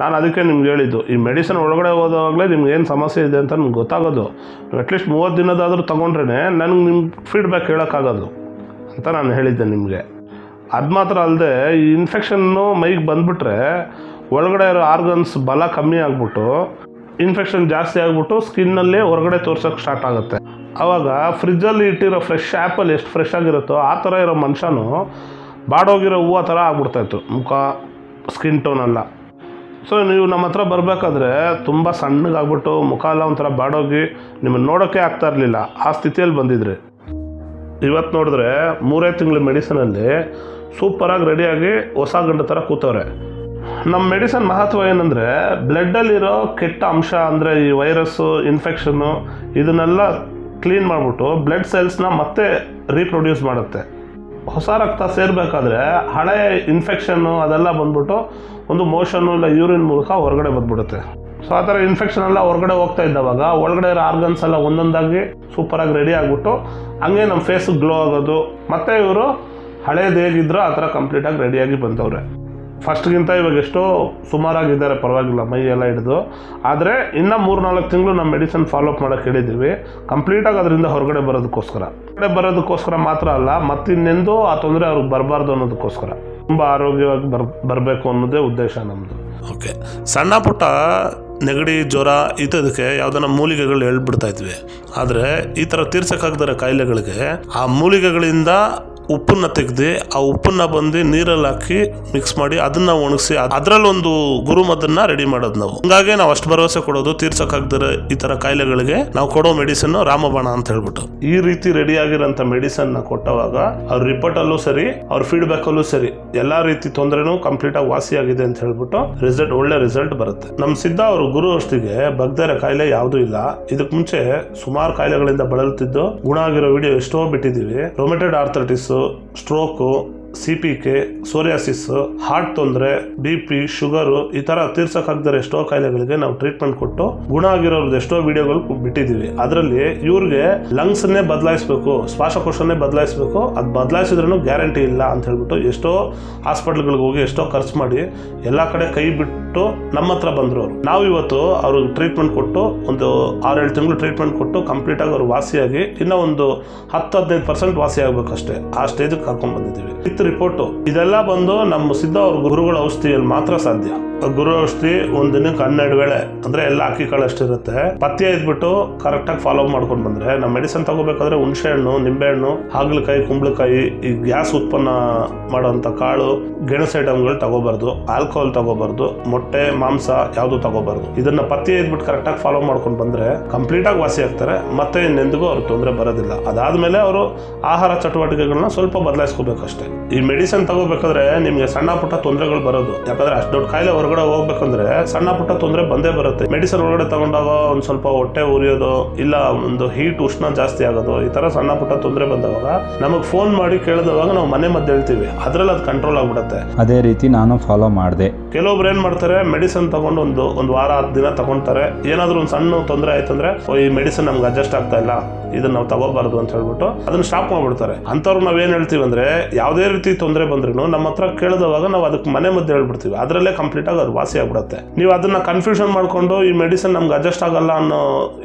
D: ನಾನು ಅದಕ್ಕೆ ನಿಮ್ಗೆ ಹೇಳಿದ್ದು, ಈ ಮೆಡಿಸಿನ್ ಒಳಗಡೆ ಹೋದಾಗಲೇ ನಿಮ್ಗೆ ಏನು ಸಮಸ್ಯೆ ಇದೆ ಅಂತ ನಿಮ್ಗೆ ಗೊತ್ತಾಗೋದು. ಅಟ್ಲೀಸ್ಟ್ 30 ದಿನದಾದರೂ ತೊಗೊಂಡ್ರೇ ನನಗೆ ನಿಮ್ಮ ಫೀಡ್ಬ್ಯಾಕ್ ಹೇಳೋಕ್ಕಾಗೋದು ಅಂತ ನಾನು ಹೇಳಿದ್ದೆ ನಿಮಗೆ. ಅದು ಮಾತ್ರ ಅಲ್ಲದೆ ಈ ಇನ್ಫೆಕ್ಷನ್ನು ಮೈಗೆ ಬಂದುಬಿಟ್ರೆ ಒಳಗಡೆ ಇರೋ ಆರ್ಗನ್ಸ್ ಬಲ ಕಮ್ಮಿ ಆಗಿಬಿಟ್ಟು ಇನ್ಫೆಕ್ಷನ್ ಜಾಸ್ತಿ ಆಗಿಬಿಟ್ಟು ಸ್ಕಿನ್ನಲ್ಲೇ ಹೊರಗಡೆ ತೋರ್ಸೋಕ್ಕೆ ಸ್ಟಾರ್ಟ್ ಆಗುತ್ತೆ. ಆವಾಗ ಫ್ರಿಜ್ಜಲ್ಲಿ ಇಟ್ಟಿರೋ ಫ್ರೆಶ್ ಆ್ಯಪಲ್ ಎಷ್ಟು ಫ್ರೆಶ್ ಆಗಿರುತ್ತೋ ಆ ಥರ ಇರೋ ಮನುಷ್ಯನು ಬಾಡೋಗಿರೋ ಹೂವು ಥರ ಆಗ್ಬಿಡ್ತಾಯಿತ್ತು ಮುಖ, ಸ್ಕಿನ್ ಟೋನೆಲ್ಲ. ಸೊ ನೀವು ನಮ್ಮ ಹತ್ರ ಬರಬೇಕಾದ್ರೆ ತುಂಬ ಸಣ್ಣಗಾಗ್ಬಿಟ್ಟು ಮುಖ ಎಲ್ಲ ಒಂಥರ ಬಾಡೋಗಿ ನಿಮ್ಮನ್ನು ನೋಡೋಕ್ಕೆ ಆಗ್ತಾ ಇರಲಿಲ್ಲ, ಆ ಸ್ಥಿತಿಯಲ್ಲಿ ಬಂದಿದ್ರಿ. ಇವತ್ತು ನೋಡಿದ್ರೆ 3 ತಿಂಗಳ ಮೆಡಿಸಿನಲ್ಲಿ ಸೂಪರಾಗಿ ರೆಡಿಯಾಗಿ ಹೊಸ ಗಂಡ ಥರ ಕೂತವ್ರೆ. ನಮ್ಮ ಮೆಡಿಸನ್ ಮಹತ್ವ ಏನಂದರೆ ಬ್ಲಡ್ಡಲ್ಲಿರೋ ಕೆಟ್ಟ ಅಂಶ ಅಂದರೆ ಈ ವೈರಸ್ಸು ಇನ್ಫೆಕ್ಷನ್ನು ಇದನ್ನೆಲ್ಲ ಕ್ಲೀನ್ ಮಾಡಿಬಿಟ್ಟು ಬ್ಲಡ್ ಸೆಲ್ಸ್ನ ಮತ್ತೆ ರೀಪ್ರೊಡ್ಯೂಸ್ ಮಾಡುತ್ತೆ. ಹೊಸ ರಕ್ತ ಸೇರಬೇಕಾದ್ರೆ ಹಳೆ ಇನ್ಫೆಕ್ಷನ್ನು ಅದೆಲ್ಲ ಬಂದ್ಬಿಟ್ಟು ಒಂದು ಮೋಷನ್ನು ಇಲ್ಲ ಯೂರಿನ್ ಮೂಲಕ ಹೊರಗಡೆ ಬಂದ್ಬಿಡುತ್ತೆ. ಸೊ ಆ ಥರ ಇನ್ಫೆಕ್ಷನ್ ಎಲ್ಲ ಹೊರಗಡೆ ಹೋಗ್ತಾ ಇದ್ದವಾಗ ಒಳಗಡೆ ಇರೋ ಆರ್ಗನ್ಸ್ ಎಲ್ಲ ಒಂದೊಂದಾಗಿ ಸೂಪರಾಗಿ ರೆಡಿ ಆಗಿಬಿಟ್ಟು ಹಂಗೆ ನಮ್ಮ ಫೇಸ್ ಗ್ಲೋ ಆಗೋದು. ಮತ್ತು ಇವರು ಹಳೇದು ಹೇಗಿದ್ರು ಆ ಥರ ಕಂಪ್ಲೀಟಾಗಿ ರೆಡಿಯಾಗಿ ಬಂದವ್ರೆ. ಫಸ್ಟ್ಗಿಂತ ಇವಾಗ ಎಷ್ಟೋ ಸುಮಾರಾಗಿದ್ದಾರೆ, ಪರವಾಗಿಲ್ಲ, ಮೈ ಎಲ್ಲ ಹಿಡಿದು. ಆದರೆ ಇನ್ನೂ 3-4 ತಿಂಗಳು ನಮ್ಮ ಮೆಡಿಸಿನ್ ಫಾಲೋಅಪ್ ಮಾಡೋಕ್ಕೆ ಹೇಳಿದ್ದೀವಿ, ಕಂಪ್ಲೀಟಾಗಿ ಅದರಿಂದ ಹೊರಗಡೆ ಬರೋದಕ್ಕೋಸ್ಕರ ಮಾತ್ರ ಅಲ್ಲ, ಮತ್ತಿನ್ನೆಂದೂ ಆ ತೊಂದರೆ ಅವ್ರಿಗೆ ಬರಬಾರ್ದು ಅನ್ನೋದಕ್ಕೋಸ್ಕರ, ತುಂಬ ಆರೋಗ್ಯವಾಗಿ ಬರಬೇಕು ಅನ್ನೋದೇ ಉದ್ದೇಶ ನಮ್ಮದು. ಓಕೆ, ಸಣ್ಣ ಪುಟ್ಟ ನೆಗಡಿ, ಜ್ವರ ಇಂಥದಕ್ಕೆ ಯಾವುದನ್ನ ಮೂಲಿಕೆಗಳು ಹೇಳ್ಬಿಡ್ತಾ ಇದ್ವಿ. ಆದರೆ ಈ ಥರ ತೀರ್ಸಕ್ಕಾಗದಿರೋ ಕಾಯಿಲೆಗಳಿಗೆ ಆ ಮೂಲಿಕೆಗಳಿಂದ ಉಪ್ಪನ್ನು ತೆಗೆದು ಆ ಉಪ್ಪನ್ನು ಬಂದು ನೀರಲ್ಲಿ ಹಾಕಿ ಮಿಕ್ಸ್ ಮಾಡಿ ಅದನ್ನು ಒಣಗಿಸಿ ಅದರಲ್ಲೊಂದು ಗುರುಮದ್ದನ್ನು ರೆಡಿ ಮಾಡೋದು ನಾವು. ಹಂಗಾಗಿ ನಾವು ಅಷ್ಟು ಭರವಸೆ ಕೊಡೋದು ತೀರ್ಸಕ್ಕಾಗದಿರೋ ಈ ಥರ ಕಾಯಿಲೆಗಳಿಗೆ ನಾವು ಕೊಡೋ ಮೆಡಿಸನ್ ರಾಮಬಾಣ ಅಂತ ಹೇಳ್ಬಿಟ್ಟು. ಈ ರೀತಿ ರೆಡಿ ಆಗಿರೋಂಥ ಮೆಡಿಸನ್ನ ಕೊಟ್ಟವಾಗ ಅವ್ರ ರಿಪೋರ್ಟಲ್ಲೂ ಸರಿ, ಅವ್ರ ಫೀಡ್ಬ್ಯಾಕಲ್ಲೂ ಸರಿ, ಎಲ್ಲ ರೀತಿ ತೊಂದರೆನೂ ಕಂಪ್ಲೀಟಾಗಿ ವಾಸಿಯಾಗಿದೆ ಅಂತ ಹೇಳ್ಬಿಟ್ಟು ಒಳ್ಳೆ ರಿಸಲ್ಟ್ ಬರುತ್ತೆ. ನಮ್ಮ ಸಿದ್ಧ ಅವರು ಗುರು ಅಷ್ಟಿಗೆ ಬಗ್ದರ ಕಾಯಿಲೆ ಯಾವುದೂ ಇಲ್ಲ. ಇದಕ್ಕೆ ಮುಂಚೆ ಸುಮಾರು ಕಾಯಿಲೆಗಳಿಂದ ಬಳಲುತ್ತಿದ್ದು ಗುಣ ಆಗಿರೋ ವಿಡಿಯೋ ಎಷ್ಟೋ ಬಿಟ್ಟಿದ್ದೀವಿ. Rheumatoid arthritis, stroke, CPK, psoriasis, heart ತೊಂದರೆ, BP, ಶುಗರು, ಈ ಥರ ತೀರ್ಸಕ್ಕಾಗದರೆ ಎಷ್ಟೋ ಕಾಯಿಲೆಗಳಿಗೆ ನಾವು ಟ್ರೀಟ್ಮೆಂಟ್ ಕೊಟ್ಟು ಗುಣ ಆಗಿರೋದು ಎಷ್ಟೋ ವಿಡಿಯೋಗಳು ಬಿಟ್ಟಿದ್ದೀವಿ. ಅದರಲ್ಲಿ ಇವ್ರಿಗೆ ಲಂಗ್ಸನ್ನೇ ಬದಲಾಯಿಸಬೇಕು, ಶ್ವಾಸಕೋಶನೇ ಬದಲಾಯಿಸಬೇಕು, ಅದು ಬದಲಾಯಿಸಿದ್ರೂ ಗ್ಯಾರಂಟಿ ಇಲ್ಲ ಅಂತ ಹೇಳ್ಬಿಟ್ಟು ಎಷ್ಟೋ ಹಾಸ್ಪಿಟ್ಲ್ಗಳಿಗೆ ಹೋಗಿ ಎಷ್ಟೋ ಖರ್ಚು ಮಾಡಿ ಎಲ್ಲ ಕಡೆ ಕೈ ಬಿಟ್ಟು ನಮ್ಮ ಹತ್ರ ಬಂದರು. ನಾವು ಇವತ್ತು ಅವ್ರಿಗೆ ಟ್ರೀಟ್ಮೆಂಟ್ ಕೊಟ್ಟು ಒಂದು 6-7 ತಿಂಗಳು ಟ್ರೀಟ್ಮೆಂಟ್ ಕೊಟ್ಟು ಕಂಪ್ಲೀಟಾಗಿ ಅವ್ರು ವಾಸಿಯಾಗಿ ಇನ್ನೂ ಒಂದು 10-15% ವಾಸಿ ಆಗಬೇಕಷ್ಟೇ, ಆ ಸ್ಟೇಜಿಗೆ ಕರ್ಕೊಂಡು ಬಂದಿದ್ದೀವಿ. ರಿಪೋರ್ಟು ಇದೆಲ್ಲ ಬಂದು ನಮ್ಮ ಸಿದ್ಧ ಅವ್ರ ಗುರುಗಳ ಔಷಧಿಯಲ್ಲಿ ಮಾತ್ರ ಸಾಧ್ಯ. ಗುರು ಔಷಧಿ ಒಂದು ದಿನಕ್ಕೆ 12 ವೇಳೆ ಅಂದ್ರೆ ಎಲ್ಲ ಅಕ್ಕಿ ಕಾಳು ಅಷ್ಟಿರುತ್ತೆ. ಪಥ್ಯ ಇದ್ಬಿಟ್ಟು ಕರೆಕ್ಟಾಗಿ ಫಾಲೋ ಮಾಡ್ಕೊಂಡು ಬಂದ್ರೆ ನಮ್ಮ ಮೆಡಿಸಿನ್ ತಗೋಬೇಕಾದ್ರೆ ಹುಣಸೆ ಹಣ್ಣು, ನಿಂಬೆ ಹಣ್ಣು, ಹಾಗಲಕಾಯಿ, ಕುಂಬಳಕಾಯಿ, ಈ ಗ್ಯಾಸ್ ಉತ್ಪನ್ನ ಮಾಡುವಂಥ ಕಾಳು, ಗೆಣಸು ಐಟಮ್ಗಳು ತಗೋಬಾರ್ದು, ಆಲ್ಕೋಹಾಲ್ ತಗೋಬಾರ್ದು, ಮೊಟ್ಟೆ, ಮಾಂಸ ಯಾವುದು ತಗೋಬಾರ್ದು. ಇದನ್ನ ಪಥ್ಯ ಇದ್ಬಿಟ್ಟು ಕರೆಕ್ಟಾಗಿ ಫಾಲೋ ಮಾಡ್ಕೊಂಡು ಬಂದ್ರೆ ಕಂಪ್ಲೀಟಾಗಿ ವಾಸಿ ಆಗ್ತಾರೆ. ಮತ್ತೆ ಇನ್ನೆಂದಿಗೂ ಅವ್ರ ತೊಂದರೆ ಬರೋದಿಲ್ಲ. ಅದಾದ್ಮೇಲೆ ಅವರು ಆಹಾರ ಚಟುವಟಿಕೆಗಳನ್ನ ಸ್ವಲ್ಪ ಬದಲಾಯಿಸ್ಕೋಬೇಕಷ್ಟೇ. ಈ ಮೆಡಿಸಿನ್ ತಗೋಬೇಕಾದ್ರೆ ನಿಮ್ಗೆ ಸಣ್ಣ ಪುಟ್ಟ ತೊಂದರೆಗಳು ಬರೋದು, ಯಾಕಂದ್ರೆ ಅಷ್ಟು ದೊಡ್ಡ ಕಾಯಿಲೆ ಹೊರಗಡೆ ಹೋಗ್ಬೇಕಂದ್ರೆ ಸಣ್ಣ ಪುಟ್ಟ ತೊಂದರೆ ಬಂದೇ ಬರುತ್ತೆ. ಮೆಡಿಸಿನ್ ಒಳಗಡೆ ತಗೊಂಡಾಗ ಒಂದು ಸ್ವಲ್ಪ ಹೊಟ್ಟೆ ಉರಿಯೋದು, ಇಲ್ಲ ಒಂದು ಹೀಟ್ ಉಷ್ಣ ಜಾಸ್ತಿ ಆಗೋದು, ಈ ತರ ಸಣ್ಣ ಪುಟ್ಟ ತೊಂದರೆ ಬಂದವಾಗ ನಮಗೆ ಫೋನ್ ಮಾಡಿ ಕೇಳಿದವಾಗ ನಾವು ಮನೆ ಮದ್ದು ಹೇಳ್ತೀವಿ, ಅದ್ರಲ್ಲಿ ಅದು ಕಂಟ್ರೋಲ್ ಆಗ್ಬಿಡುತ್ತೆ.
A: ಅದೇ ರೀತಿ ನಾನು ಫಾಲೋ ಮಾಡಿದೆ.
D: ಕೆಲವೊಬ್ರು ಏನ್ ಮಾಡ್ತಾರೆ, ಮೆಡಿಸಿನ್ ತಗೊಂಡು ಒಂದು ವಾರ 10 ದಿನ ತಗೊಂತಾರೆ, ಏನಾದ್ರೂ ಒಂದು ಸಣ್ಣ ತೊಂದರೆ ಆಯ್ತಂದ್ರೆ ಈ ಮೆಡಿಸಿನ್ ನಮ್ಗೆ ಅಡ್ಜಸ್ಟ್ ಆಗ್ತಾ ಇಲ್ಲ, ಇದನ್ನ ನಾವು ತಗೋಬಾರ್ದು ಅಂತ ಹೇಳ್ಬಿಟ್ಟು ಅದನ್ನ ಸ್ಟಾಪ್ ಮಾಡ್ಬಿಡ್ತಾರೆ. ಅಂಥವ್ರು ನಾವೇನ್ ಹೇಳ್ತೀವಿ ಅಂದ್ರೆ, ಯಾವುದೇ ರೀತಿ ತೊಂದರೆ ಬಂದ್ರೂ ನಮ್ಮ ಹತ್ರ ಕೇಳಿದವಾಗ ನಾವು ಅದಕ್ಕೆ ಮನೆ ಮದ್ದು ಹೇಳ್ಬಿಡ್ತೀವಿ, ಅದರಲ್ಲೇ ಕಂಪ್ಲೀಟ್ ಆಗಿ ಅದು ವಾಸಿ ಆಗ್ಬಿಡುತ್ತೆ. ನೀವು ಅದನ್ನ ಕನ್ಫ್ಯೂಷನ್ ಮಾಡ್ಕೊಂಡು ಈ ಮೆಡಿಸಿನ್ ನಮ್ಗೆ ಅಡ್ಜಸ್ಟ್ ಆಗಲ್ಲ ಅನ್ನೋ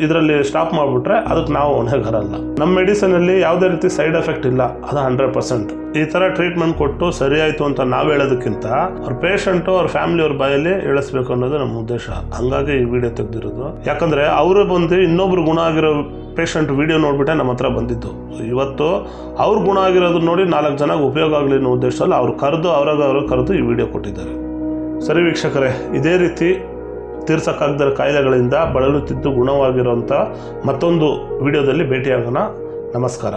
D: ಇದರಲ್ಲಿ ಸ್ಟಾಪ್ ಮಾಡ್ಬಿಟ್ರೆ ಅದಕ್ಕೆ ನಾವು ಹೊಣೆಗಾರಲ್ಲ. ನಮ್ಮ ಮೆಡಿಸಿನ್ ಅಲ್ಲಿ ಯಾವುದೇ ರೀತಿ ಸೈಡ್ ಎಫೆಕ್ಟ್ ಇಲ್ಲ, ಅದು 100%. ಈ ತರ ಟ್ರೀಟ್ಮೆಂಟ್ ಕೊಟ್ಟು ಸರಿಯಾಯ್ತು ಅಂತ ನಾವು ಹೇಳೋದಕ್ಕಿಂತ ಅವ್ರ ಪೇಷಂಟು, ಅವ್ರ ಫ್ಯಾಮಿಲಿ, ಅವ್ರ ಬಾಯಲ್ಲಿ ಹೇಳಿಸ್ಬೇಕು ಅನ್ನೋದು ನಮ್ಮ ಉದ್ದೇಶ. ಹಂಗಾಗಿ ಈ ವಿಡಿಯೋ ತೆಗೆದಿರೋದು. ಯಾಕಂದ್ರೆ ಅವರು ಬಂದು ಇನ್ನೊಬ್ರು ಗುಣ ಆಗಿರೋ ಪೇಷಂಟ್ ವಿಡಿಯೋ ನೋಡ್ಬಿಟ್ಟೆ ನಮ್ಮ ಹತ್ರ ಬಂದಿದ್ದು. ಇವತ್ತು ಅವ್ರು ಗುಣ ಆಗಿರೋದು ನೋಡಿ 4 ಜನಕ್ಕೆ ಉಪಯೋಗ ಆಗಲಿ ಅನ್ನೋ ಉದ್ದೇಶದಲ್ಲಿ ಅವ್ರು ಕರೆದು ಈ ವಿಡಿಯೋ ಕೊಟ್ಟಿದ್ದಾರೆ. ಸರಿ ವೀಕ್ಷಕರೇ, ಇದೇ ರೀತಿ ತೀರ್ಸಕ್ಕಾಗದ ಕಾಯಿಲೆಗಳಿಂದ ಬಳಲುತ್ತಿದ್ದು ಗುಣವಾಗಿರುವಂಥ ಮತ್ತೊಂದು ವಿಡಿಯೋದಲ್ಲಿ ಭೇಟಿಯಾಗೋಣ. ನಮಸ್ಕಾರ.